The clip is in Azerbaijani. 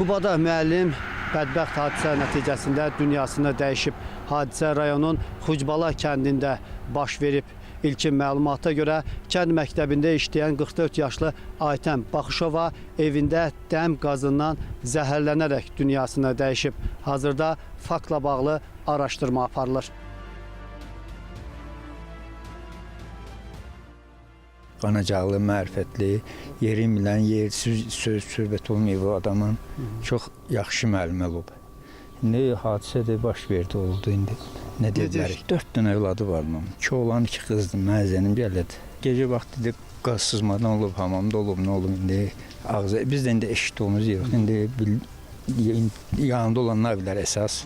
Qubada müəllim bədbəxt hadisə nəticəsində dünyasını dəyişib. Hadisə rayonun Xucbala kəndində baş verib. İlkin məlumata görə kənd məktəbində işləyən 44 yaşlı Aytən Baxışova evində dəm qazından zəhərlənərək dünyasını dəyişib. Hazırda faktla bağlı araşdırma aparılır. Qanacaqlı, mərifətli, yeri bilən, yersiz söhbət olmayıb o adamın. Çox yaxşı müəllim olub. İndi hadisə də baş verdi, oldu indi. Nə deyəcək? 4 dənə övladı var onun. 2 oğlan, 2 qızdı, məzənim gələdi. Gecə vaxtı qaz sızmadan olub, hamamda olub, nə olub indi. Ağzı, biz də indi eşitdiyimiz yox. İndi yanında olanlar bilər əsas.